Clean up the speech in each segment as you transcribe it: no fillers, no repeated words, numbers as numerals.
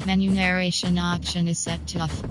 Menu narration option is set to off.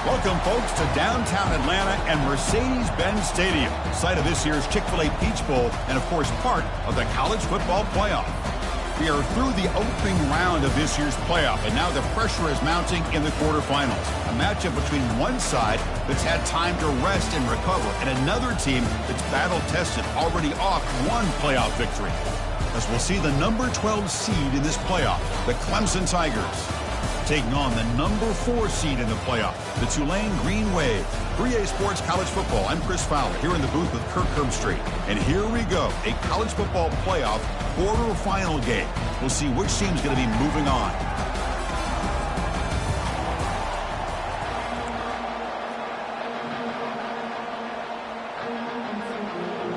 Welcome, folks, to downtown Atlanta and Mercedes-Benz Stadium, site of this year's Chick-fil-A Peach Bowl and, of course, part of the College Football Playoff. We are through the opening round of this year's playoff, and now the pressure is mounting in the quarterfinals. A matchup between one side that's had time to rest and recover, and another team that's battle-tested, already off one playoff victory. As we'll see the number 12 seed in this playoff, the Clemson Tigers, taking on the number 4 seed in the playoff, the Tulane Green Wave. 3A Sports College Football. I'm Chris Fowler here in the booth with Kirk Herbstreit. And here we go, a college football playoff quarterfinal game. We'll see which team's going to be moving on.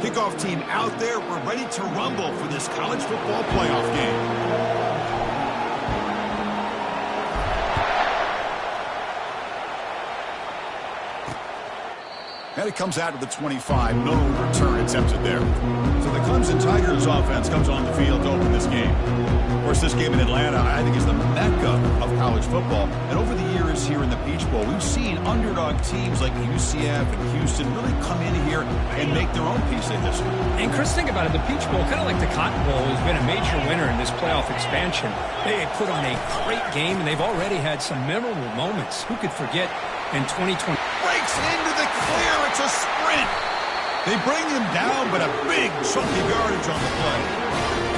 Kickoff team out there. We're ready to rumble for this college football playoff game. And it comes out to the 25. No return attempted there. So the Clemson Tigers offense comes on the field to open this game. Of course, this game in Atlanta, I think, is the mecca of college football. And over the years here in the Peach Bowl, we've seen underdog teams like UCF and Houston really come in here and make their own piece of history. And Chris, think about it. The Peach Bowl, kind of like the Cotton Bowl, has been a major winner in this playoff expansion. They put on a great game, and they've already had some memorable moments. Who could forget in 2020? Breaks into the clear. It's a sprint. They bring him down, but a big chunky yardage on the play.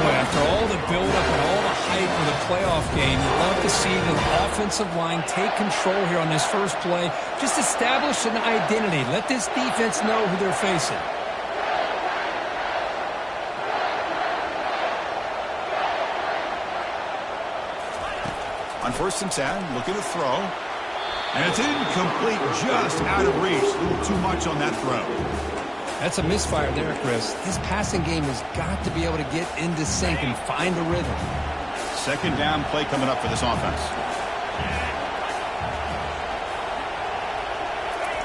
Boy, after all the buildup and all the hype of the playoff game, you'd love to see the offensive line take control here on this first play. Just establish an identity. Let this defense know who they're facing. On 1st and 10, looking to throw. And it's incomplete, just out of reach. A little too much on that throw. That's a misfire there, Chris. His passing game has got to be able to get into sync and find a rhythm. 2nd down play coming up for this offense.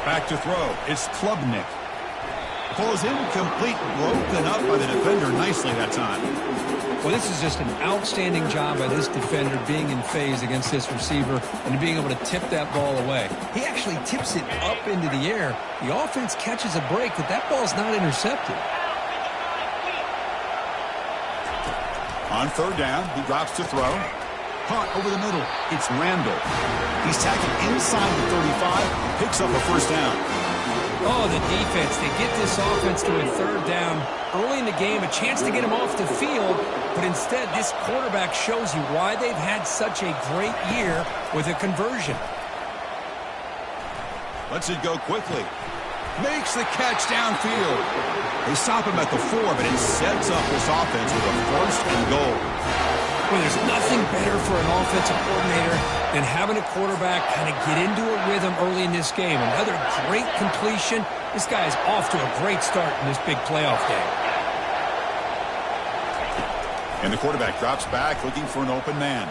Back to throw. It's Klubnik. Ball's incomplete, broken up by the defender nicely that time. Well, this is just an outstanding job by this defender being in phase against this receiver and being able to tip that ball away. He actually tips it up into the air. The offense catches a break, but that ball's not intercepted. On 3rd down, he drops to throw. Caught over the middle. It's Randall. He's tackled inside the 35 and picks up a 1st down. Oh, the defense. They get this offense to a 3rd down. Early in the game, a chance to get him off the field, but instead this quarterback shows you why they've had such a great year with a conversion. Lets it go quickly. Makes the catch downfield. They stop him at the 4, but it sets up this offense with a 1st and goal. Well, there's nothing better for an offensive coordinator than having a quarterback kind of get into a rhythm early in this game. Another great completion. This guy is off to a great start in this big playoff game. And the quarterback drops back looking for an open man.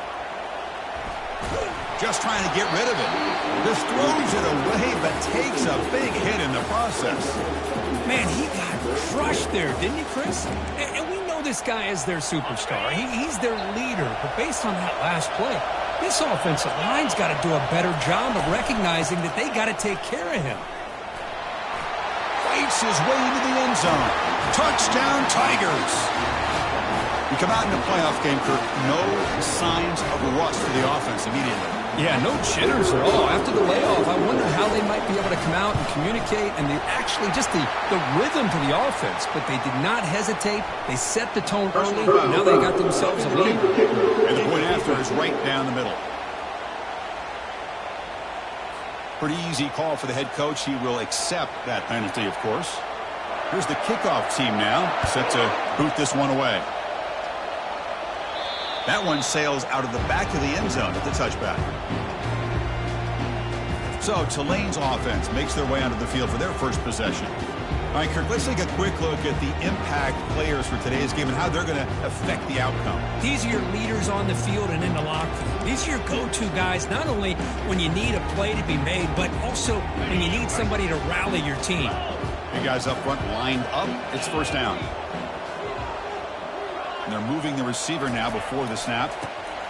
Just trying to get rid of it. Just throws it away, but takes a big hit in the process. Man, he got crushed there, didn't he, Chris? And we know this guy is their superstar. He's their leader. But based on that last play, this offensive line's got to do a better job of recognizing that they got to take care of him. Fights his way into the end zone. Touchdown, Tigers. We come out in the playoff game, Kirk. No signs of rust for the offense immediately. Yeah, no jitters at all. After the layoff, I wonder how they might be able to come out and communicate and actually just the rhythm to the offense. But they did not hesitate. They set the tone early. Now they got themselves a lead. And the point after is right down the middle. Pretty easy call for the head coach. He will accept that penalty, of course. Here's the kickoff team now, set to boot this one away. That one sails out of the back of the end zone at the touchback. So Tulane's offense makes their way onto the field for their first possession. All right, Kirk, let's take a quick look at the impact players for today's game and how they're going to affect the outcome. These are your leaders on the field and in the locker room. These are your go-to guys, not only when you need a play to be made, but also when you need somebody to rally your team. You guys up front lined up. It's first down. And they're moving the receiver now before the snap.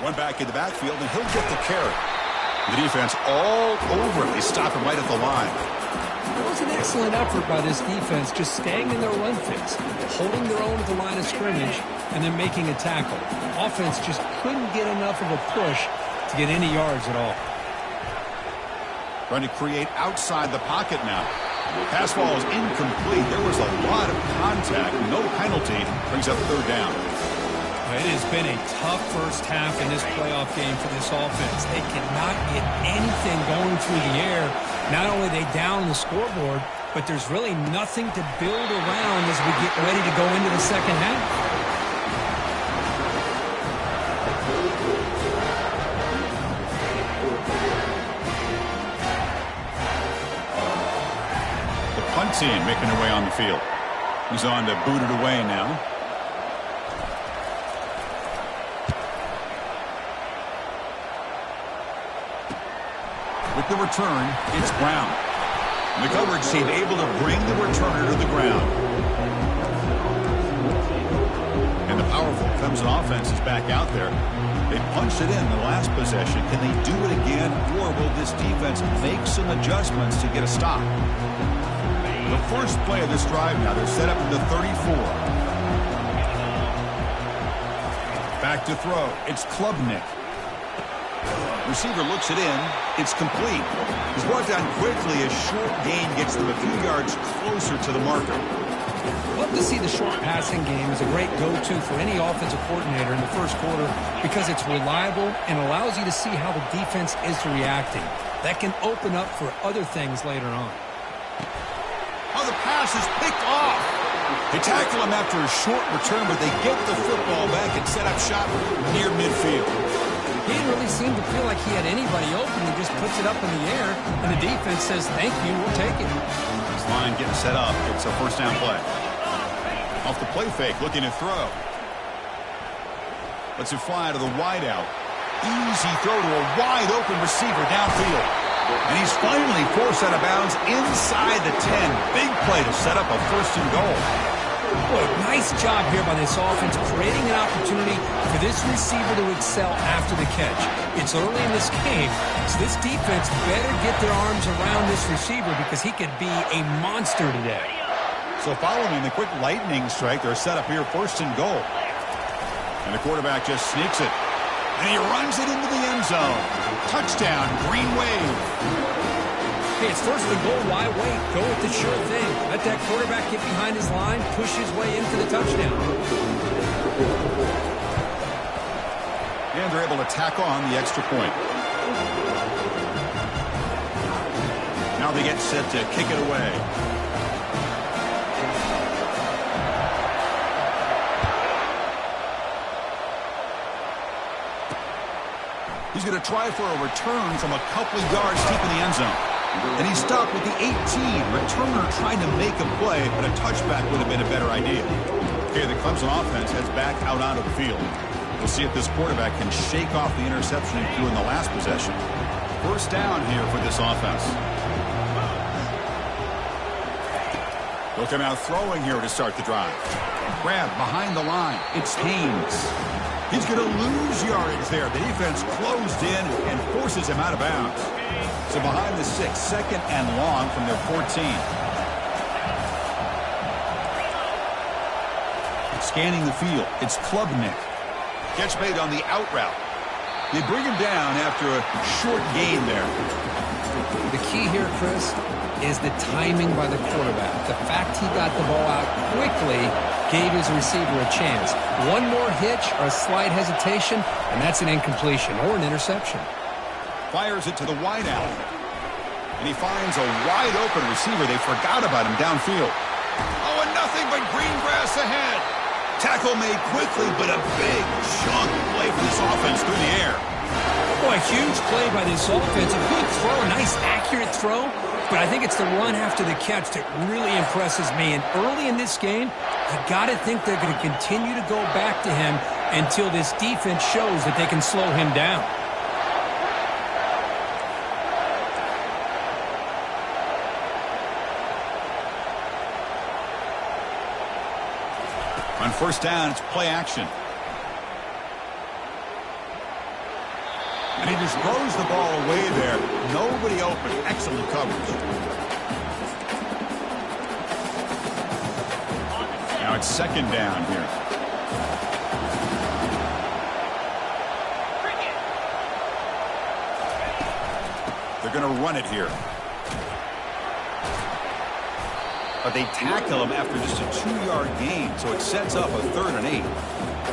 One back in the backfield, and he'll get the carry. The defense all over it. They stop him right at the line. It was an excellent effort by this defense, just staying in their run fits, holding their own at the line of scrimmage, and then making a tackle. Offense just couldn't get enough of a push to get any yards at all. Trying to create outside the pocket now. Pass ball is incomplete. There was a lot of contact. No penalty. Brings up third down. It has been a tough first half in this playoff game for this offense. They cannot get anything going through the air. Not only are they down the scoreboard, but there's really nothing to build around as we get ready to go into the second half. The punt team making their way on the field. He's on to boot it away now. With the return, it's Brown. And the coverage team able to bring the returner to the ground. And the powerful Clemson offense is back out there. They punched it in the last possession. Can they do it again, or will this defense make some adjustments to get a stop? The first play of this drive now, they're set up at the 34. Back to throw. It's Klubnik. Receiver looks it in. It's complete. He's brought down quickly. A short gain gets them a few yards closer to the marker. Love to see the short passing game as a great go-to for any offensive coordinator in the first quarter because it's reliable and allows you to see how the defense is reacting. That can open up for other things later on. Oh, the pass is picked off. They tackle him after a short return, but they get the football back and set up shop near midfield. He didn't really seem to feel like he had anybody open. He just puts it up in the air, and the defense says, thank you, we'll take it. This line getting set up. It's a first down play. Off the play fake, looking to throw. Lets it fly to the wideout. Easy throw to a wide-open receiver downfield. And he's finally forced out of bounds inside the 10. Big play to set up a first and goal. Boy, nice job here by this offense, creating an opportunity for this receiver to excel after the catch. It's early in this game, so this defense better get their arms around this receiver because he could be a monster today. So following the quick lightning strike, they're set up here first and goal. And the quarterback just sneaks it. And he runs it into the end zone. Touchdown, Green Wave. Hey, it's first and goal. Why wait? Go with the sure thing. Let that quarterback get behind his line, push his way in for the touchdown. And they're able to tack on the extra point. Now they get set to kick it away. He's going to try for a return from a couple of yards deep in the end zone. And he stopped with the 18. Returner trying to make a play, but a touchback would have been a better idea. Okay, the Clemson offense heads back out onto the field. We'll see if this quarterback can shake off the interception he threw in the last possession. First down here for this offense. They'll come out throwing here to start the drive. Grab behind the line. It's Haynes. He's going to lose yardage there. The defense closed in and forces him out of bounds. So behind the 6, second and long from their 14. Scanning the field, it's Klubnik. Catch made on the out route. They bring him down after a short gain there. The key here, Chris, is the timing by the quarterback. The fact he got the ball out quickly gave his receiver a chance. One more hitch or a slight hesitation, and that's an incompletion or an interception. Fires it to the wideout. And he finds a wide-open receiver. They forgot about him downfield. Oh, and nothing but green grass ahead. Tackle made quickly, but a big chunk play for this offense through the air. Boy, a huge play by this offense. A good throw, a nice accurate throw. But I think it's the run after the catch that really impresses me. And early in this game, you got to think they're going to continue to go back to him until this defense shows that they can slow him down. On first down, it's play action. And he just throws the ball away there. Nobody open. Excellent coverage. Now it's second down here. They're going to run it here. But they tackle him after just a 2-yard gain, so it sets up a 3rd and 8.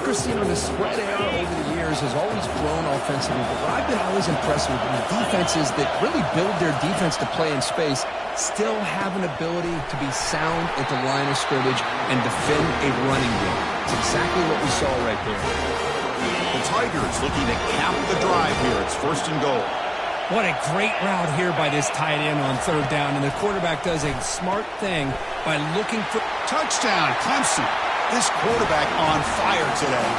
Christine, the spread era over the years has always grown offensively, but what I've been always impressed with is defenses that really build their defense to play in space still have an ability to be sound at the line of scrimmage and defend a running game. It's exactly what we saw right there. The Tigers looking to cap the drive here. It's 1st and goal. What a great route here by this tight end on 3rd down, and the quarterback does a smart thing by looking for... Touchdown, Clemson. This quarterback on fire today.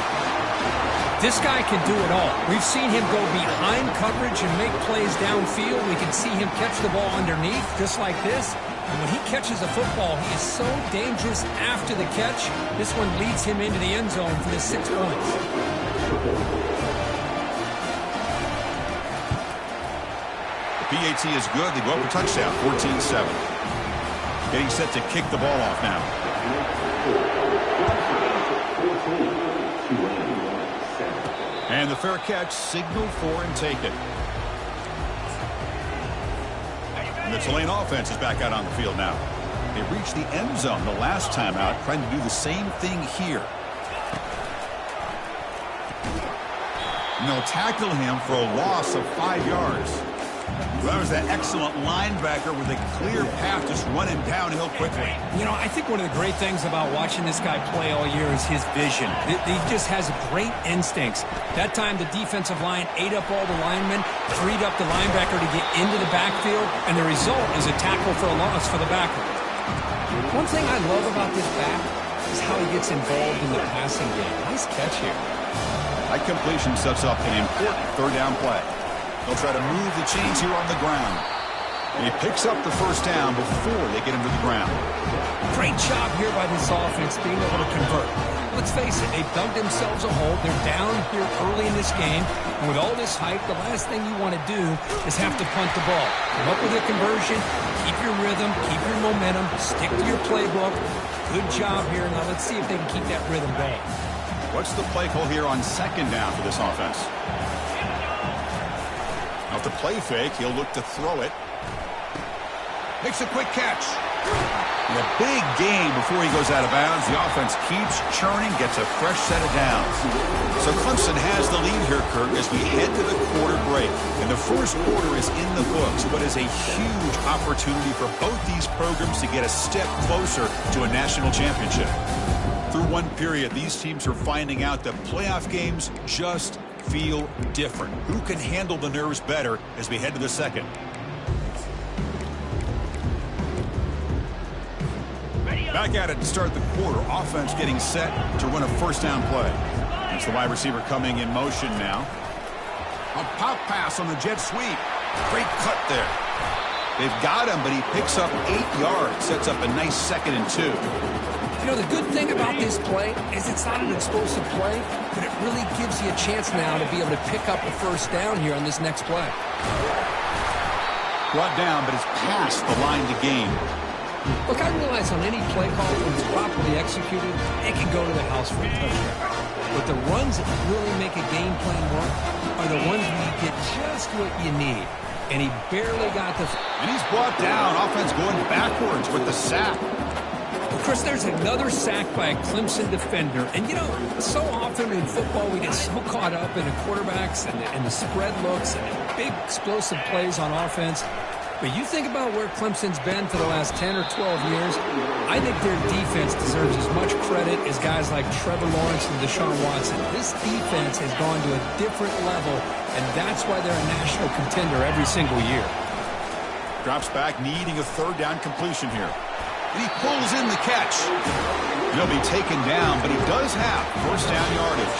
This guy can do it all. We've seen him go behind coverage and make plays downfield. We can see him catch the ball underneath, just like this. And when he catches a football, he is so dangerous after the catch. This one leads him into the end zone for the 6 points. PAT is good. They go up for touchdown, 14-7. Getting set to kick the ball off now. And the fair catch, signal for and take it. And the Tulane offense is back out on the field now. They reached the end zone the last time out, trying to do the same thing here. And they'll tackle him for a loss of 5 yards. Well, that was an excellent linebacker with a clear path just running downhill quickly. You know, I think one of the great things about watching this guy play all year is his vision. He just has great instincts. That time, the defensive line ate up all the linemen, freed up the linebacker to get into the backfield, and the result is a tackle for a loss for the backer. One thing I love about this back is how he gets involved in the passing game. Nice catch here. That completion sets up an important 3rd down play. They'll try to move the chains here on the ground. And he picks up the 1st down before they get him to the ground. Great job here by this offense being able to convert. Let's face it, they've dug themselves a hole. They're down here early in this game. And with all this hype, the last thing you want to do is have to punt the ball. Come up with a conversion, keep your rhythm, keep your momentum, stick to your playbook. Good job here. Now let's see if they can keep that rhythm going. What's the play call here on 2nd down for this offense? Now with the play fake, he'll look to throw it. Makes a quick catch. And a big gain before he goes out of bounds. The offense keeps churning, gets a fresh set of downs. So Clemson has the lead here, Kirk, as we head to the quarter break. And the 1st quarter is in the books. What is a huge opportunity for both these programs to get a step closer to a national championship. Through one period, these teams are finding out that playoff games just feel different. Who can handle the nerves better as we head to the 2nd? Back at it to start the quarter. Offense getting set to run a 1st down play. It's the wide receiver coming in motion now. A pop pass on the jet sweep. Great cut there. They've got him, but he picks up 8 yards. Sets up a nice 2nd and 2. You know, the good thing about this play is it's not an explosive play, but it really gives you a chance now to be able to pick up the 1st down here on this next play. Brought down, but it's past the line to gain. Look, I realize on any play call, when it's properly executed, it can go to the house for a touchdown. But the runs that really make a game plan work are the ones where you get just what you need. And he barely got the... And he's brought down. Offense going backwards with the sack. Chris, there's another sack by a Clemson defender. And, you know, so often in football we get so caught up in the quarterbacks and the spread looks and the big explosive plays on offense. But you think about where Clemson's been for the last 10 or 12 years, I think their defense deserves as much credit as guys like Trevor Lawrence and Deshaun Watson. This defense has gone to a different level, and that's why they're a national contender every single year. Drops back, needing a third down completion here. And he pulls in the catch. He'll be taken down, but he does have first down yardage.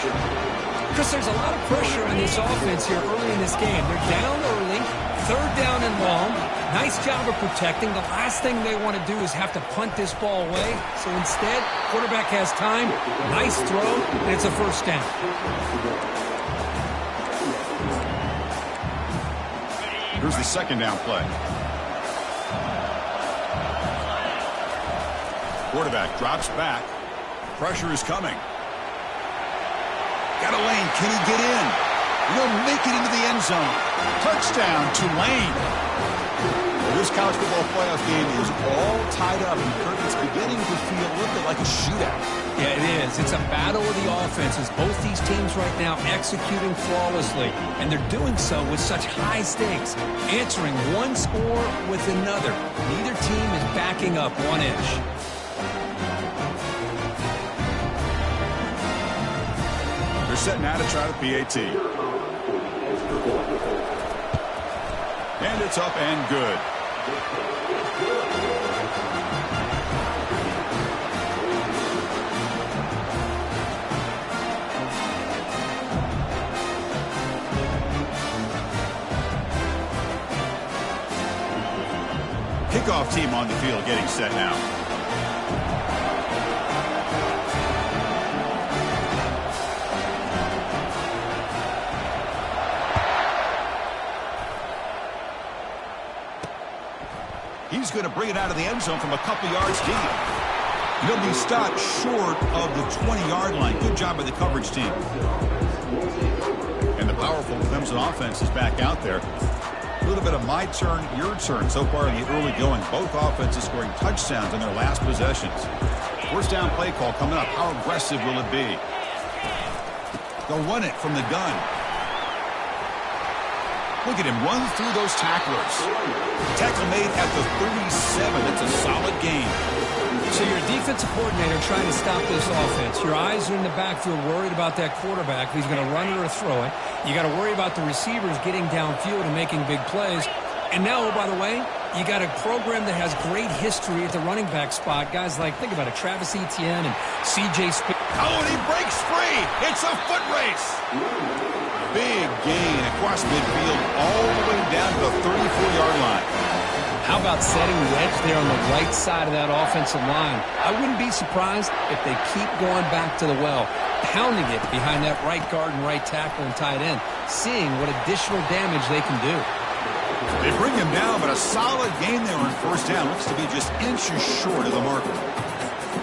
Chris, there's a lot of pressure on this offense here early in this game. They're down early, third down and long. Nice job of protecting. The last thing they want to do is have to punt this ball away. So instead, quarterback has time. Nice throw, and it's a first down. Here's the second down play. Quarterback drops back. Pressure is coming. Got a lane. Can he get in? He'll make it into the end zone. Touchdown, Tulane. Well, this college football playoff game is all tied up. And Kirk, it's beginning to feel a little bit like a shootout. Yeah, it is. It's a battle of the offenses. Both these teams right now executing flawlessly. And they're doing so with such high stakes. Answering one score with another. Neither team is backing up one inch. They're setting out to try the PAT. And it's up and good. Kickoff team on the field getting set now. He's going to bring it out of the end zone from a couple yards deep. He'll be stopped short of the 20-yard line. Good job by the coverage team. And the powerful Clemson offense is back out there. A little bit of my turn, your turn so far in the early going. Both offenses scoring touchdowns in their last possessions. First down play call coming up. How aggressive will it be? They'll run it from the gun. Look at him run through those tacklers. Tackle made at the 37. That's a solid gain. So you're a defensive coordinator trying to stop this offense. Your eyes are in the backfield worried about that quarterback who's going to run it or throw it. You got to worry about the receivers getting downfield and making big plays. And now, oh, by the way, you got a program that has great history at the running back spot. Guys like, think about it, Travis Etienne and C.J. Spiller. Oh, and he breaks free. It's a foot race. Big gain across midfield all the way down to the 34-yard line. How about setting the edge there on the right side of that offensive line? I wouldn't be surprised if they keep going back to the well, pounding it behind that right guard and right tackle and tight end, seeing what additional damage they can do. They bring him down, but a solid gain there on first down. Looks to be just inches short of the marker.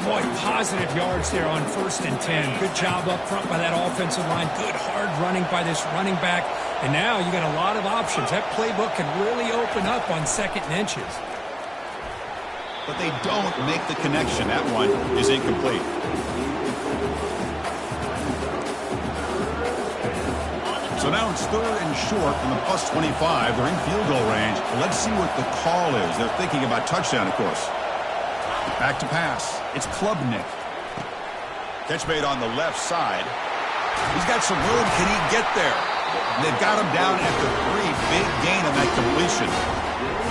Boy, positive yards there on 1st and 10. Good job up front by that offensive line. Good hard running by this running back. And now you got a lot of options. That playbook can really open up on 2nd and inches. But they don't make the connection. That one is incomplete. So now it's 3rd and short from the plus 25. They're in field goal range. Let's see what the call is. They're thinking about touchdown, of course. Back to pass. It's Klubnik. Catch made on the left side. He's got some room. Can he get there? And they've got him down at the 3. Big gain on that completion.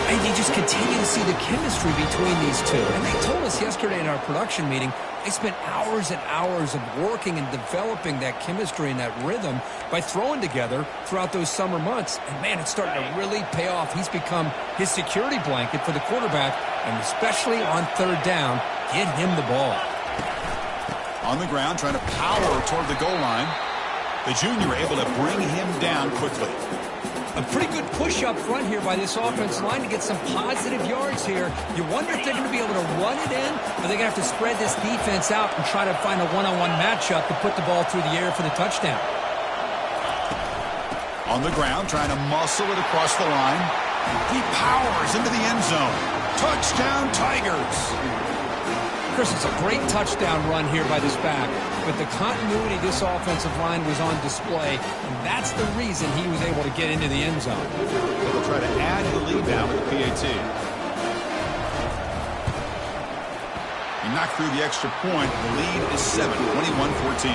And you just continue to see the chemistry between these two. And they told us yesterday in our production meeting, they spent hours and hours of working and developing that chemistry and that rhythm by throwing together throughout those summer months. And, man, it's starting to really pay off. He's become his security blanket for the quarterback, and especially on 3rd down, get him the ball. On the ground, trying to power toward the goal line. The junior able to bring him down quickly. A pretty good push up front here by this offensive line to get some positive yards here. You wonder if they're going to be able to run it in, or they're going to have to spread this defense out and try to find a one-on-one matchup to put the ball through the air for the touchdown. On the ground, trying to muscle it across the line. He powers into the end zone. Touchdown, Tigers. Chris, it's a great touchdown run here by this back, but the continuity of this offensive line was on display, and that's the reason he was able to get into the end zone. They'll try to add to the lead now with the PAT. He knocked through the extra point. The lead is 7, 21-14.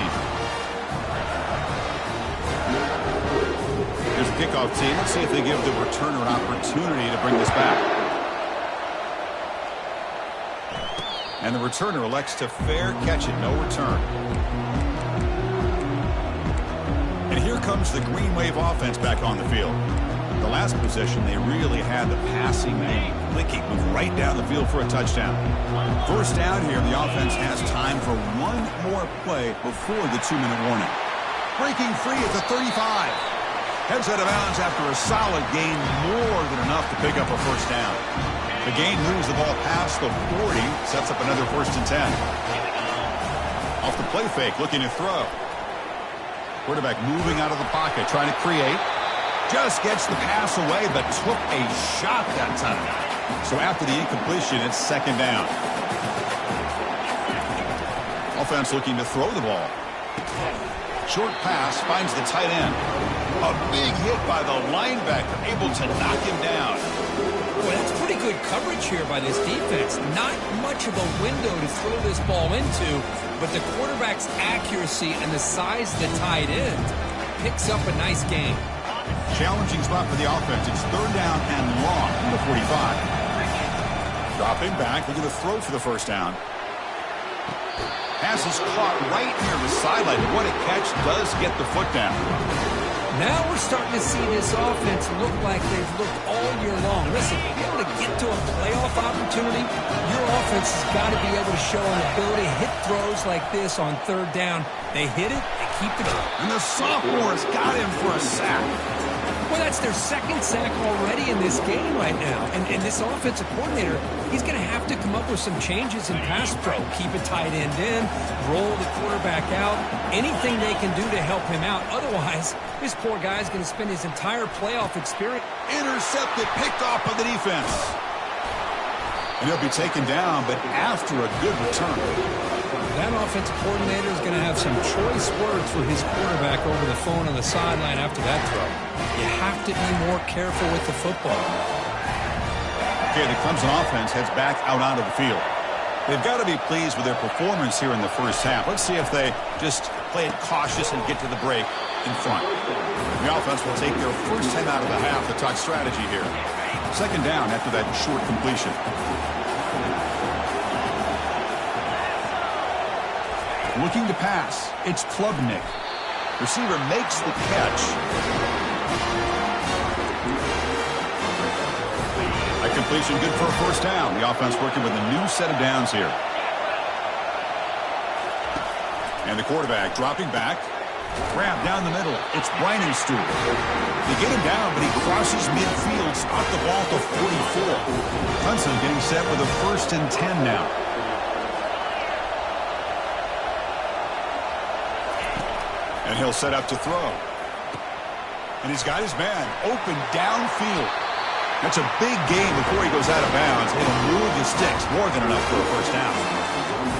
Here's the kickoff team. Let's see if they give the returner an opportunity to bring this back. And the returner elects to fair catch it, no return. And here comes the Green Wave offense back on the field. The last possession, they really had the passing game clicking, move right down the field for a touchdown. First down here, the offense has time for one more play before the 2-minute warning. Breaking free at the 35. Heads out of bounds after a solid gain, more than enough to pick up a first down. The gain moves the ball past the 40, sets up another 1st and 10. Off the play fake, looking to throw. Quarterback moving out of the pocket, trying to create. Just gets the pass away, but took a shot that time. So after the incompletion, it's 2nd down. Offense looking to throw the ball. Short pass finds the tight end. A big hit by the linebacker, able to knock him down. Boy, that's pretty good coverage here by this defense. Not much of a window to throw this ball into, but the quarterback's accuracy and the size of the tight end picks up a nice gain. Challenging spot for the offense. It's 3rd down and long from the 45. Dropping back, looking to throw for the first down. Pass is caught right near the sideline. What a catch, does get the foot down. Now we're starting to see this offense look like they've looked all year long. Listen, to be able to get to a playoff opportunity, your offense has got to be able to show an ability to hit throws like this on 3rd down. They hit it, they keep the... And the sophomore's got him for a sack. Well, that's their 2nd sack already in this game right now. And this offensive coordinator, he's going to have to come up with some changes in pass pro. Keep a tight end in, roll the quarterback out, anything they can do to help him out. Otherwise, this poor guy's going to spend his entire playoff experience. Intercepted, picked off by the defense. And he'll be taken down, but after a good return. That offensive coordinator is going to have some choice words for his quarterback over the phone on the sideline after that throw. You have to be more careful with the football. Okay, the Clemson offense heads back out onto the field. They've got to be pleased with their performance here in the first half. Let's see if they just play it cautious and get to the break in front. The offense will take their first 10 out of the half to talk strategy here. 2nd down after that short completion. Looking to pass. It's Klubnik. Receiver makes the catch. A completion good for a first down. The offense working with a new set of downs here. And the quarterback dropping back. Grab down the middle. It's Breinenstuhl. They get him down, but he crosses midfield. Spot the ball to 44. Clemson getting set with a 1st and 10 now. And he'll set up to throw. And he's got his man open downfield. That's a big gain before he goes out of bounds. It'll move the sticks, more than enough for a first down.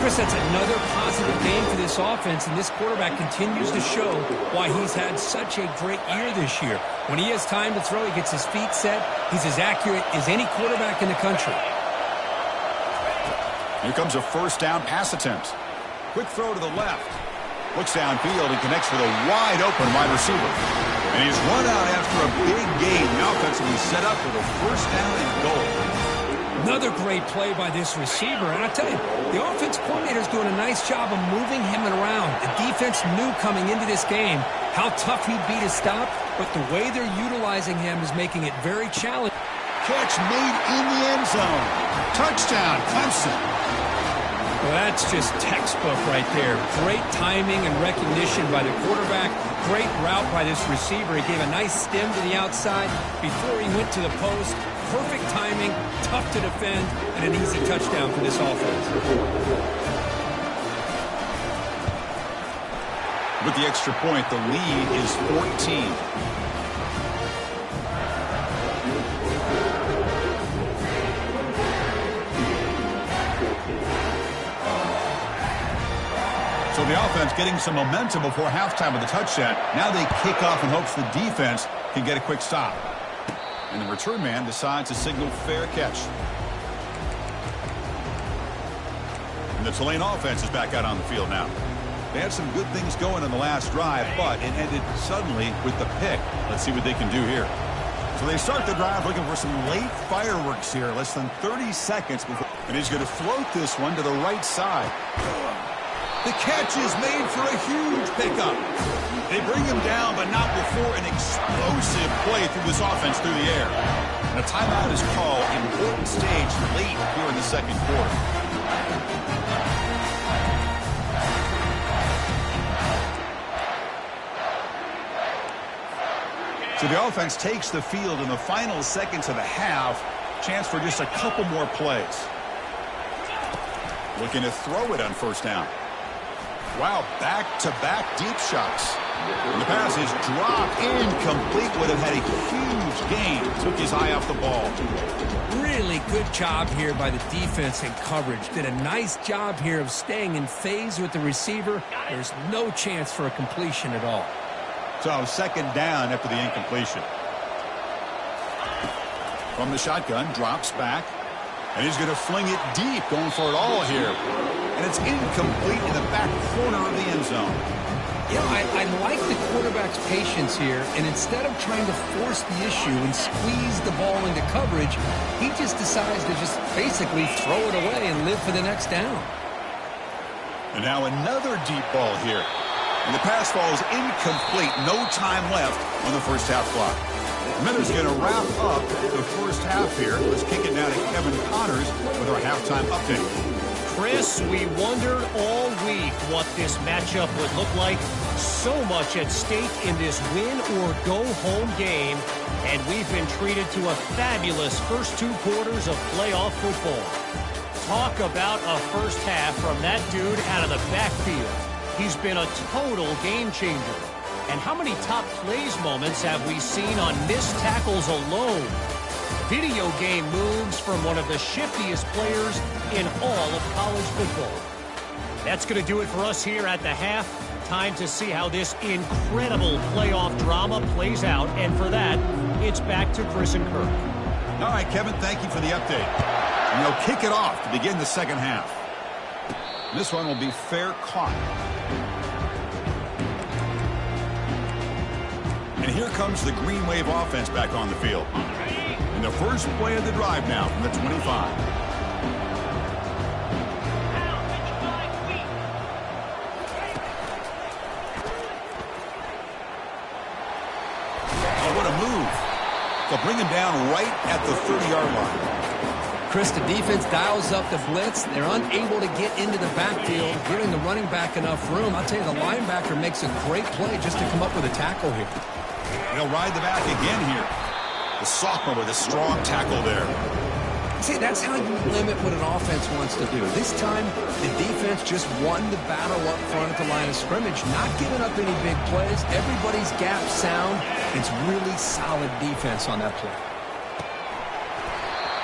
Chris, that's another positive game for this offense, and this quarterback continues to show why he's had such a great year this year. When he has time to throw, he gets his feet set. He's as accurate as any quarterback in the country. Here comes a first down pass attempt. Quick throw to the left. Looks downfield and connects with a wide-open wide receiver. And he's run out after a big gain. The offense will be set up with a first down and goal. Another great play by this receiver. And I tell you, the offense coordinator is doing a nice job of moving him around. The defense knew coming into this game how tough he'd be to stop, but the way they're utilizing him is making it very challenging. Catch made in the end zone. Touchdown, Clemson. Well, that's just textbook right there. Great timing and recognition by the quarterback. Great route by this receiver. He gave a nice stem to the outside before he went to the post. Perfect timing, tough to defend, and an easy touchdown for this offense. With the extra point, the lead is 14. So the offense getting some momentum before halftime with the touchdown. Now they kick off in hopes the defense can get a quick stop. And the return man decides to signal fair catch. And the Tulane offense is back out on the field now. They had some good things going in the last drive, but it ended suddenly with the pick. Let's see what they can do here. So they start the drive looking for some late fireworks here. Less than 30 seconds before. And he's going to float this one to the right side. The catch is made for a huge pickup. They bring him down, but not before an explosive play through this offense through the air. And a timeout is called. Important stage late here in the second quarter. So the offense takes the field in the final seconds of the half. Chance for just a couple more plays. Looking to throw it on first down. Wow, back-to-back deep shots. And the pass is dropped incomplete. Would have had a huge gain. Took his eye off the ball. Really good job here by the defense and coverage. Did a nice job here of staying in phase with the receiver. There's no chance for a completion at all. So second down after the incompletion. From the shotgun, drops back. And he's going to fling it deep, going for it all here. And it's incomplete in the back corner of the end zone. You know, I like the quarterback's patience here, and instead of trying to force the issue and squeeze the ball into coverage, he just decides to just basically throw it away and live for the next down. And now another deep ball here. And the pass falls incomplete. No time left on the first half clock. Miller's going to wrap up the first half here. Let's kick it now to Kevin Connors with our halftime update. Chris, we wondered all week what this matchup would look like. So much at stake in this win-or-go-home game, and we've been treated to a fabulous first two quarters of playoff football. Talk about a first half from that dude out of the backfield. He's been a total game changer. And how many top plays moments have we seen on missed tackles alone? Video game moves from one of the shiftiest players in all of college football. That's going to do it for us here at the half. Time to see how this incredible playoff drama plays out. And for that, it's back to Chris and Kirk. All right, Kevin, thank you for the update. And they'll kick it off to begin the second half. This one will be fair caught. And here comes the Green Wave offense back on the field. And the first play of the drive now from the 25. Oh, what a move. They'll bring him down right at the 30-yard line. Chris, the defense dials up the blitz. They're unable to get into the backfield, giving the running back enough room. I'll tell you, the linebacker makes a great play just to come up with a tackle here. They'll ride the back again here. The sophomore with a strong tackle there. See, that's how you limit what an offense wants to do. This time, the defense just won the battle up front at the line of scrimmage, not giving up any big plays. Everybody's gap sound. It's really solid defense on that play.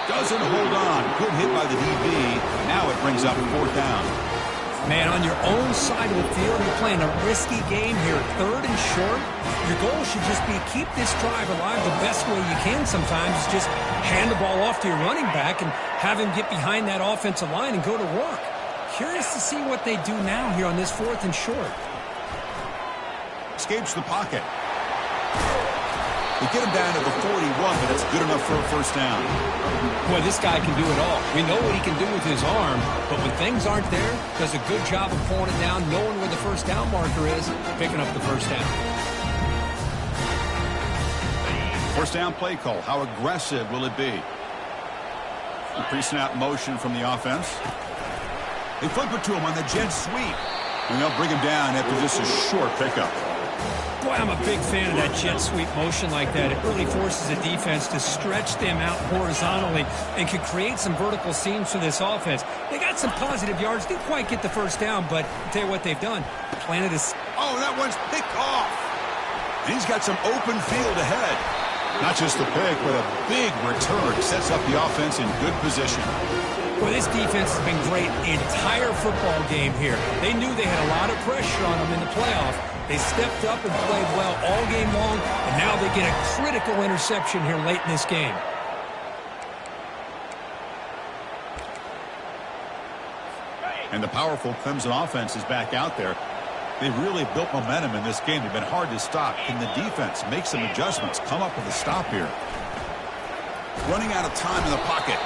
Doesn't hold on. Good hit by the DB. Now it brings up fourth down. Man, on your own side of the field, you're playing a risky game here. Third and short. Your goal should just be keep this drive alive the best way you can sometimes. Is just hand the ball off to your running back and have him get behind that offensive line and go to work. Curious to see what they do now here on this fourth and short. Escapes the pocket. They get him down to the 41, but that's good enough for a first down. Boy, this guy can do it all. We know what he can do with his arm, but when things aren't there, does a good job of pulling it down, knowing where the first down marker is, picking up the first down. First down play call. How aggressive will it be? Pre-snap motion from the offense. They flip it to him on the jet sweep. And they'll bring him down after just a short pickup. Boy, I'm a big fan of that jet sweep motion like that. It really forces the defense to stretch them out horizontally and can create some vertical seams for this offense. They got some positive yards. Didn't quite get the first down, but I'll tell you what they've done. Planted a... Oh, that one's picked off. And he's got some open field ahead. Not just the pick, but a big return. Sets up the offense in good position. Well, this defense has been great the entire football game here. They knew they had a lot of pressure on them in the playoff. They stepped up and played well all game long, and now they get a critical interception here late in this game. And the powerful Clemson offense is back out there. They've really built momentum in this game. They've been hard to stop. Can the defense make some adjustments, come up with a stop here? Running out of time in the pocket.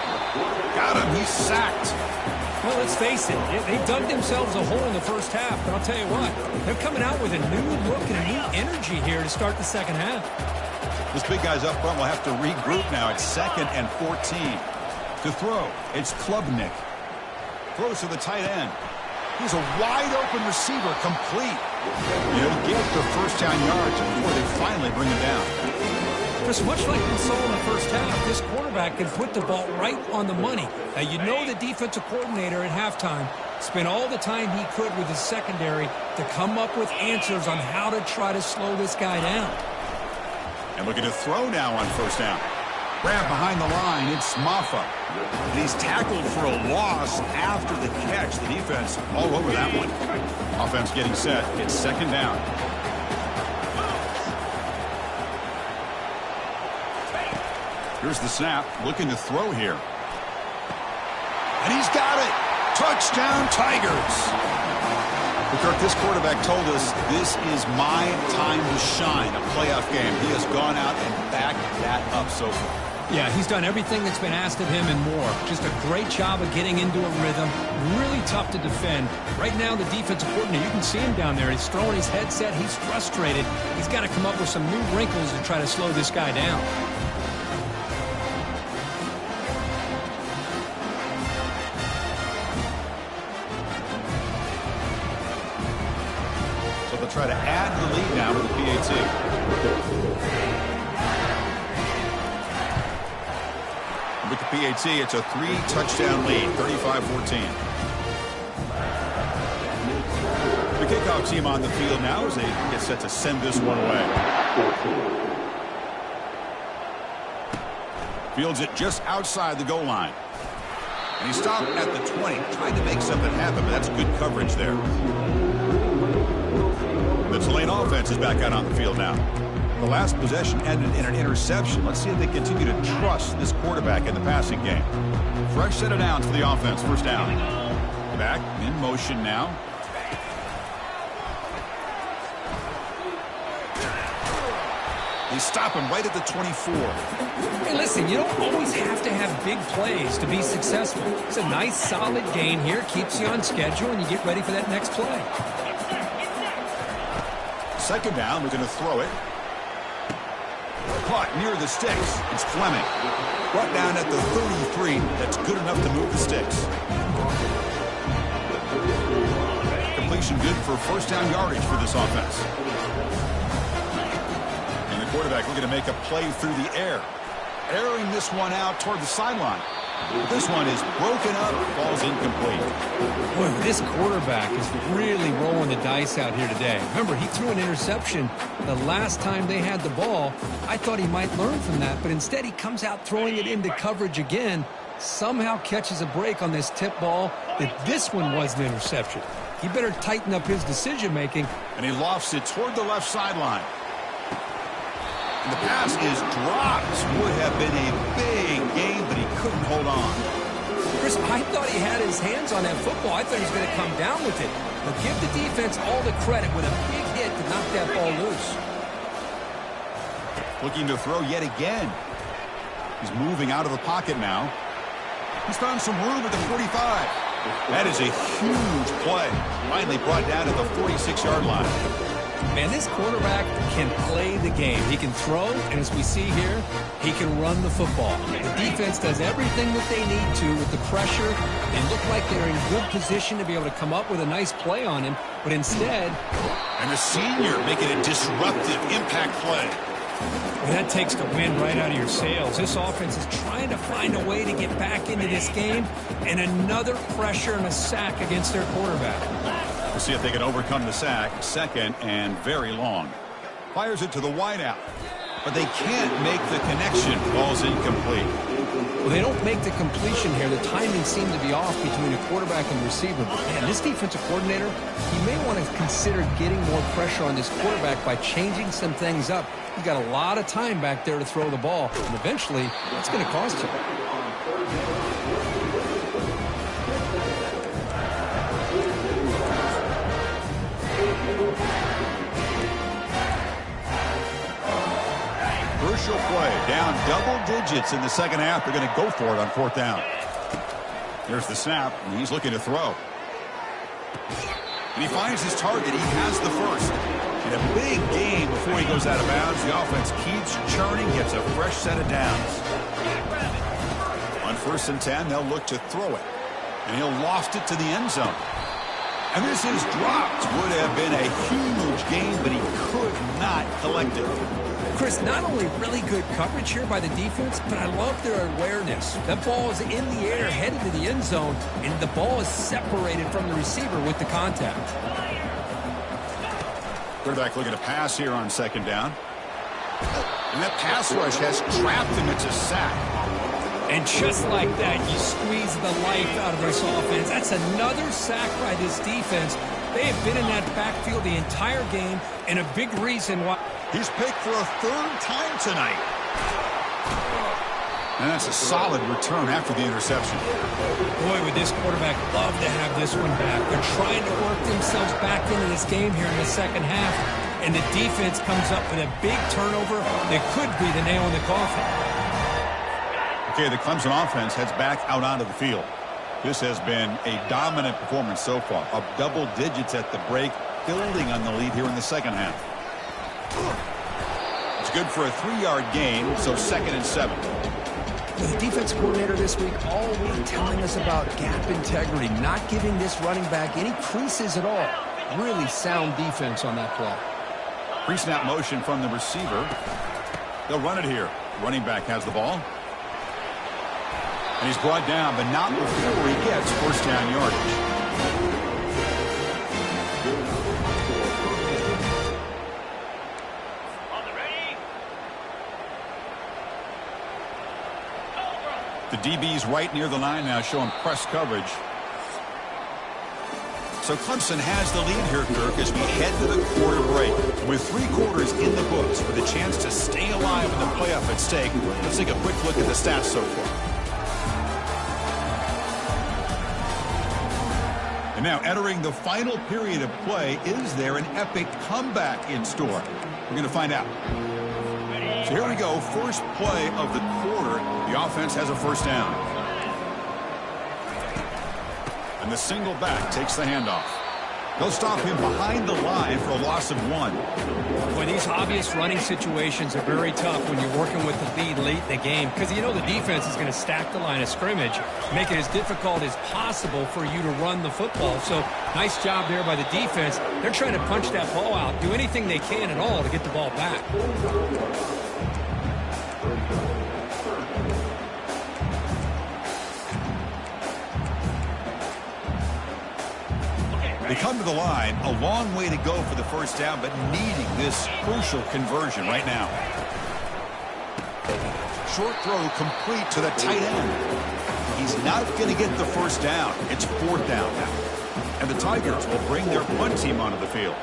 Got him. He's sacked. Well, let's face it. They dug themselves a hole in the first half. But I'll tell you what, they're coming out with a new look and a new energy here to start the second half. This big guy's up front will have to regroup now. It's 2nd and 14. To throw, it's Klubnik. Throws to the tight end. He's a wide-open receiver, complete. He'll get the first down yards before they finally bring him down. Just much like we saw in the first half, this quarterback can put the ball right on the money. Now, you know the defensive coordinator at halftime spent all the time he could with his secondary to come up with answers on how to try to slow this guy down. And looking to throw now on first down. Grab behind the line, it's Maffa. And he's tackled for a loss after the catch. The defense all over that one. Offense getting set. It's 2nd down. Here's the snap. Looking to throw here. And he's got it. Touchdown, Tigers. Kirk, this quarterback told us this is my time to shine, a playoff game. He has gone out and backed that up so far. Yeah, he's done everything that's been asked of him and more. Just a great job of getting into a rhythm. Really tough to defend. Right now, the defensive coordinator, you can see him down there. He's throwing his headset. He's frustrated. He's got to come up with some new wrinkles to try to slow this guy down. So they'll try to add the lead now with the PAT. With the PAT, it's a 3-touchdown lead, 35-14. The kickoff team on the field now as they get set to send this one away. Fields it just outside the goal line. And he stopped at the 20, trying to make something happen, but that's good coverage there. The Tulane offense is back out on the field now. The last possession ended in an interception. Let's see if they continue to trust this quarterback in the passing game. Fresh set of downs for the offense. First down. Back in motion now. They stop him right at the 24. Hey, listen, you don't always have to have big plays to be successful. It's a nice, solid gain here. Keeps you on schedule, and you get ready for that next play. 2nd down. We're going to throw it. Caught near the sticks. It's Fleming. Brought down at the 33. That's good enough to move the sticks. Completion good for first down yardage for this offense. And the quarterback looking to make a play through the air. Airing this one out toward the sideline. This one is broken up, falls incomplete. Boy, this quarterback is really rolling the dice out here today. Remember, he threw an interception the last time they had the ball. I thought he might learn from that, but instead he comes out throwing it into coverage again, somehow catches a break on this tip ball that this one was an interception. He better tighten up his decision-making. And he lofts it toward the left sideline. And the pass is dropped. Would have been a big game, but he couldn't hold on. Chris, I thought he had his hands on that football. I thought he was going to come down with it. But give the defense all the credit with a big hit to knock that ball loose. Looking to throw yet again. He's moving out of the pocket now. He's found some room at the 45. That is a huge play. Finally brought down at the 46-yard line. Man, this quarterback can play the game. He can throw, and as we see here, he can run the football. The defense does everything that they need to with the pressure. They look like they're in good position to be able to come up with a nice play on him, but instead... And the senior making a disruptive impact play. Well, that takes the wind right out of your sails. This offense is trying to find a way to get back into this game, and another pressure and a sack against their quarterback. We'll see if they can overcome the sack. 2nd and very long. Fires it to the wideout. But they can't make the connection. Ball's incomplete. Well, they don't make the completion here. The timing seemed to be off between the quarterback and the receiver. But, man, this defensive coordinator, he may want to consider getting more pressure on this quarterback by changing some things up. He's got a lot of time back there to throw the ball, and eventually that's going to cost you. Crucial play. Down double digits in the second half. They're going to go for it on fourth down. There's the snap, and he's looking to throw. And he finds his target. He has the first. In a big game before he goes out of bounds, the offense keeps churning, gets a fresh set of downs. On 1st and 10, they'll look to throw it. And he'll loft it to the end zone. And this is dropped. Would have been a huge gain, but he could not collect it. Chris, not only really good coverage here by the defense, but I love their awareness. That ball is in the air, headed to the end zone, and the ball is separated from the receiver with the contact. Quarterback looking to pass here on 2nd down. And that pass rush has trapped him. It's a sack. And just like that, you squeeze the life out of this offense. That's another sack by this defense. They have been in that backfield the entire game, and a big reason why. He's picked for a 3rd time tonight. And that's a solid return after the interception. Boy, would this quarterback love to have this one back. They're trying to work themselves back into this game here in the second half, and the defense comes up with a big turnover that could be the nail in the coffin. Okay, the Clemson offense heads back out onto the field. This has been a dominant performance so far, up double digits at the break, building on the lead here in the second half. It's good for a 3-yard gain, so 2nd and 7. With the defense coordinator this week all week telling us about gap integrity, not giving this running back any creases at all. Really sound defense on that play. Pre-snap motion from the receiver. They'll run it here. Running back has the ball. And he's brought down, but not before he gets 1st down yardage. The DB's right near the line now, showing press coverage. So Clemson has the lead here, Kirk, as we head to the quarter break. With 3 quarters in the books with a chance to stay alive in the playoff at stake, let's take a quick look at the stats so far. And now entering the final period of play, is there an epic comeback in store? We're going to find out. So here we go, first play of the quarter. The offense has a 1st down. And the single back takes the handoff. They'll stop him behind the line for a loss of 1. Boy, these obvious running situations are very tough when you're working with the lead late in the game, because you know the defense is going to stack the line of scrimmage, make it as difficult as possible for you to run the football. So nice job there by the defense. They're trying to punch that ball out, do anything they can at all to get the ball back. They come to the line, a long way to go for the 1st down, but needing this crucial conversion right now. Short throw complete to the tight end. He's not going to get the 1st down. It's 4th down now. And the Tigers will bring their punt team onto the field.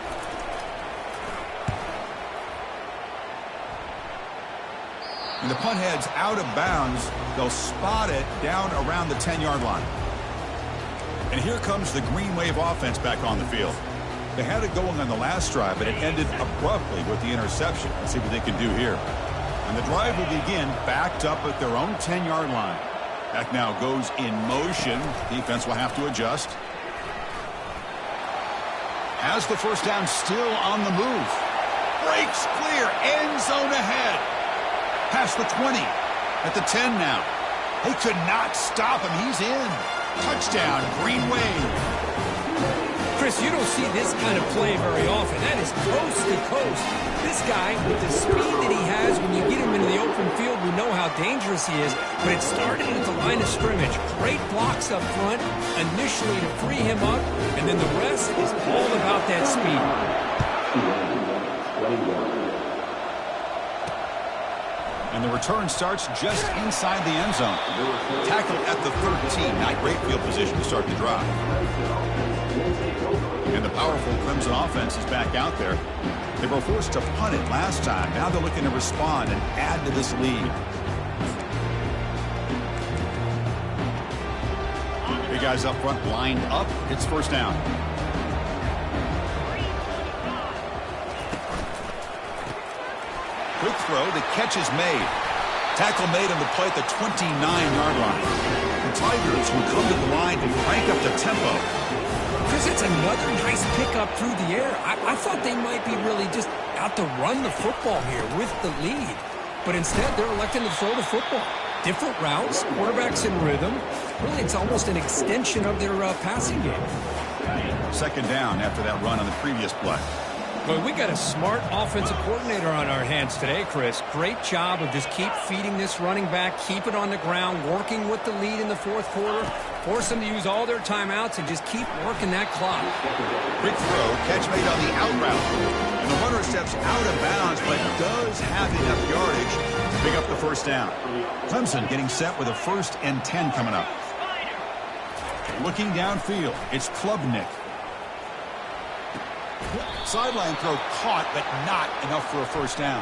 And the punt heads out of bounds. They'll spot it down around the 10-yard line. And here comes the Green Wave offense back on the field. They had it going on the last drive, but it ended abruptly with the interception. Let's see what they can do here. And the drive will begin backed up at their own 10-yard line. Back now goes in motion. Defense will have to adjust. Has the 1st down, still on the move. Breaks clear, end zone ahead. Past the 20, at the 10 now. They could not stop him, he's in. Touchdown, Green Wave. Chris, you don't see this kind of play very often. That is coast to coast. This guy, with the speed that he has, when you get him into the open field, we know how dangerous he is. But it started at the line of scrimmage. Great blocks up front, initially to free him up, and then the rest is all about that speed. And And the return starts just inside the end zone. Tackle at the 13. Not great field position to start the drive. And the powerful Clemson offense is back out there. They were forced to punt it last time. Now they're looking to respond and add to this lead. Big guys up front lined up. It's first down. Quick throw. The catch is made. Tackle made on the play at the 29-yard line. The Tigers will come to the line and crank up the tempo. Chris, it's another nice pickup through the air. I thought they might be really just out to run the football here with the lead. But instead, they're electing to throw the football. Different routes, quarterbacks in rhythm. Really, it's almost an extension of their passing game. Second down after that run on the previous play. Well, we got a smart offensive coordinator on our hands today, Chris. Great job of just keep feeding this running back, keep it on the ground, working with the lead in the fourth quarter, force them to use all their timeouts, and just keep working that clock. Quick throw, catch made on the out route. And the runner steps out of bounds, but does have enough yardage to pick up the first down. Clemson getting set with a 1st and 10 coming up. Looking downfield, it's Klubnik. Sideline throw caught, but not enough for a first down.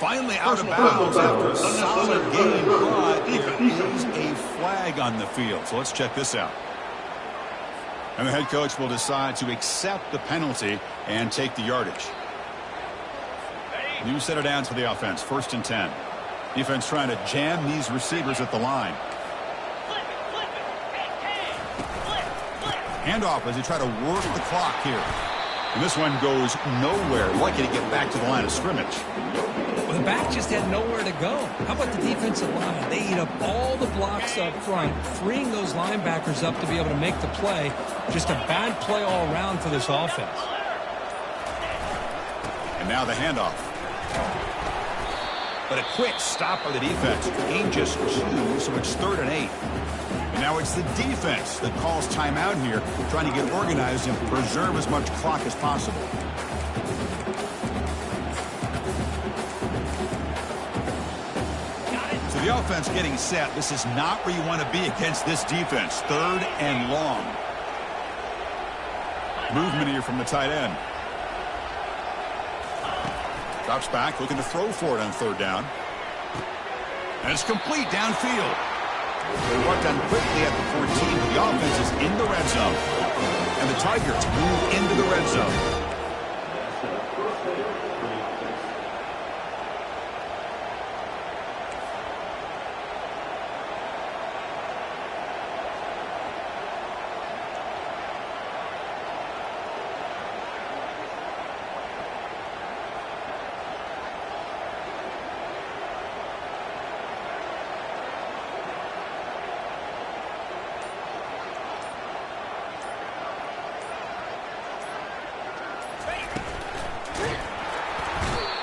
Finally out of bounds after a solid game, but there is a flag on the field. So let's check this out. And the head coach will decide to accept the penalty and take the yardage. New set of downs for the offense, 1st and 10. Defense trying to jam these receivers at the line. Handoff as they try to work the clock here. And this one goes nowhere. Lucky to get back to the line of scrimmage. Well, the back just had nowhere to go. How about the defensive line? They eat up all the blocks up front, freeing those linebackers up to be able to make the play. Just a bad play all around for this offense. And now the handoff. But a quick stop by the defense. Gain just 2, so it's 3rd and 8. And now it's the defense that calls timeout here, trying to get organized and preserve as much clock as possible. So the offense getting set. This is not where you want to be against this defense. 3rd and long. Movement here from the tight end. Drops back, looking to throw for it on 3rd down. And it's complete downfield. They work done quickly at the 14, but the offense is in the red zone. And the Tigers move into the red zone.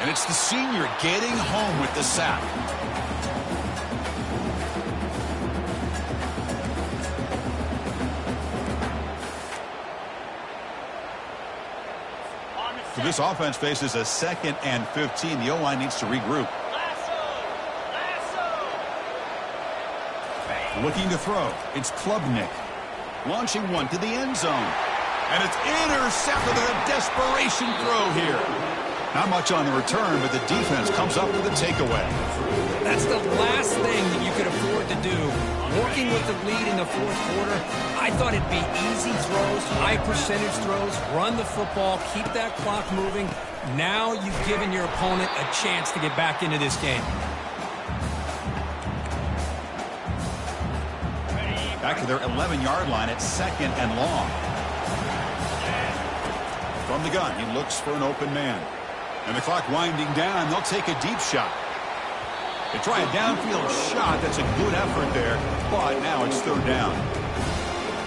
And it's the senior getting home with the sack. So this offense faces a 2nd and 15. The O-line needs to regroup. Looking to throw. It's Klubnik. Launching one to the end zone. And it's intercepted. A desperation throw here. Not much on the return, but the defense comes up with a takeaway. That's the last thing that you could afford to do. Working with the lead in the fourth quarter, I thought it'd be easy throws, high percentage throws, run the football, keep that clock moving. Now you've given your opponent a chance to get back into this game. Back to their 11-yard line at 2nd and long. From the gun, he looks for an open man. And the clock winding down, they'll take a deep shot. They try a downfield shot. That's a good effort there, but now it's 3rd down.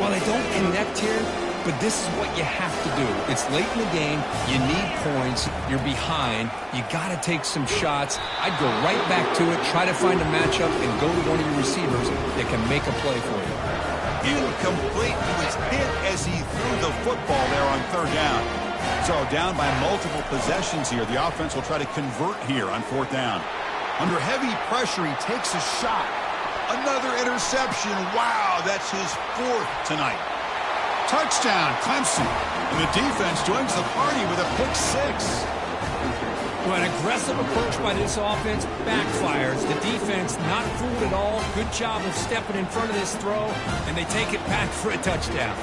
Well, they don't connect here, but this is what you have to do. It's late in the game. You need points. You're behind. You got to take some shots. I'd go right back to it, try to find a matchup, and go to one of your receivers that can make a play for you. Incomplete. He was hit as he threw the football there on 3rd down. So down by multiple possessions here. The offense will try to convert here on 4th down. Under heavy pressure, he takes a shot. Another interception. Wow, that's his 4th tonight. Touchdown, Clemson. And the defense joins the party with a pick 6. Well, an aggressive approach by this offense backfires. The defense not fooled at all. Good job of stepping in front of this throw, and they take it back for a touchdown.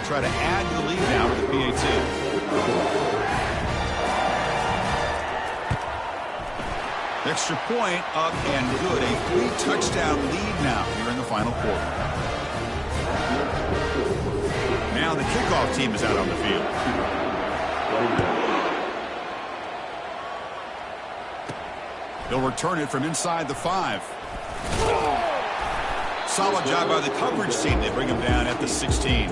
Try to add to the lead now with the PAT. Extra point up and good. A 3-touchdown lead now here in the final quarter. Now the kickoff team is out on the field. They'll return it from inside the 5. Solid job by the coverage team. They bring him down at the 16.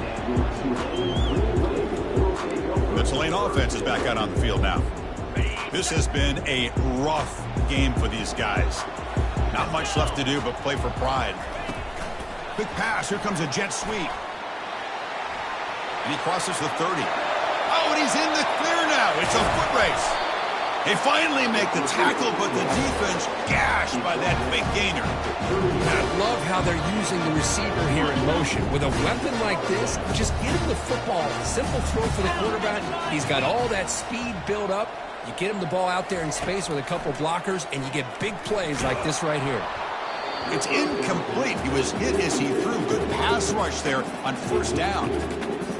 The Tulane offense is back out on the field now. This has been a rough game for these guys. Not much left to do but play for pride. Quick pass. Here comes a jet sweep. And he crosses the 30. Oh, and he's in the clear now. It's a foot race. They finally make the tackle, but the defense gashed by that big gainer. I love how they're using the receiver here in motion. With a weapon like this, just get him the football. Simple throw for the quarterback. He's got all that speed built up. You get him the ball out there in space with a couple blockers, and you get big plays like this right here. It's incomplete. He was hit as he threw. Good pass rush there on 1st down.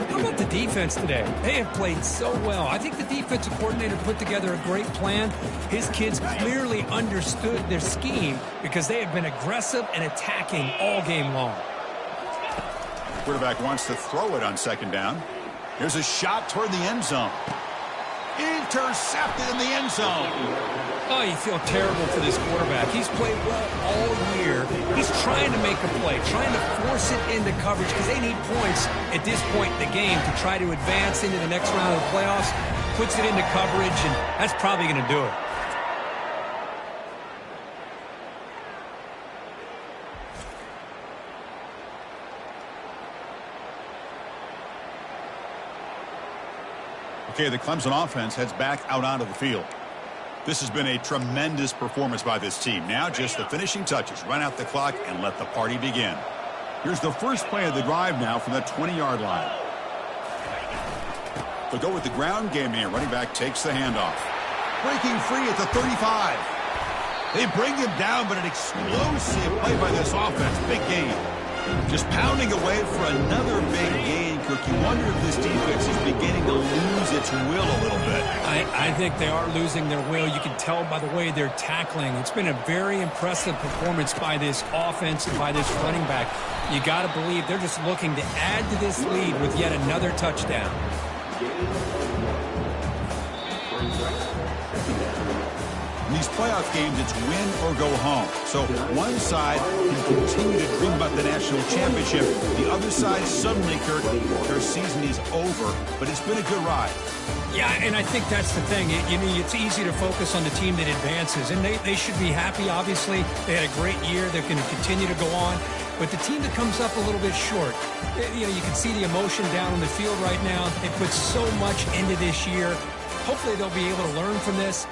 How about the defense today? They have played so well. I think the defensive coordinator put together a great plan. His kids clearly understood their scheme because they have been aggressive and attacking all game long. Quarterback wants to throw it on 2nd down. Here's a shot toward the end zone. Intercepted in the end zone. Oh, you feel terrible for this quarterback. He's played well all year. He's trying to make a play, trying to force it into coverage because they need points at this point in the game to try to advance into the next round of the playoffs. Puts it into coverage, and that's probably going to do it. Okay, the Clemson offense heads back out onto the field. This has been a tremendous performance by this team. Now just the finishing touches. Run out the clock and let the party begin. Here's the first play of the drive now from the 20-yard line. They'll go with the ground game here. Running back takes the handoff. Breaking free at the 35. They bring him down, but an explosive play by this offense. Big gain. Just pounding away for another big gain, Kirk. You wonder if this defense is beginning to lose its will a little bit. I think they are losing their will. You can tell by the way they're tackling. It's been a very impressive performance by this offense and by this running back. You got to believe they're just looking to add to this lead with yet another touchdown. In these playoff games, it's win or go home. So one side can continue to dream about the national championship. The other side, suddenly, Kirk, their season is over. But it's been a good ride. Yeah, and I think that's the thing. It's easy to focus on the team that advances. And they should be happy, obviously. They had a great year. They're going to continue to go on. But the team that comes up a little bit short, you can see the emotion down on the field right now. They put so much into this year. Hopefully they'll be able to learn from this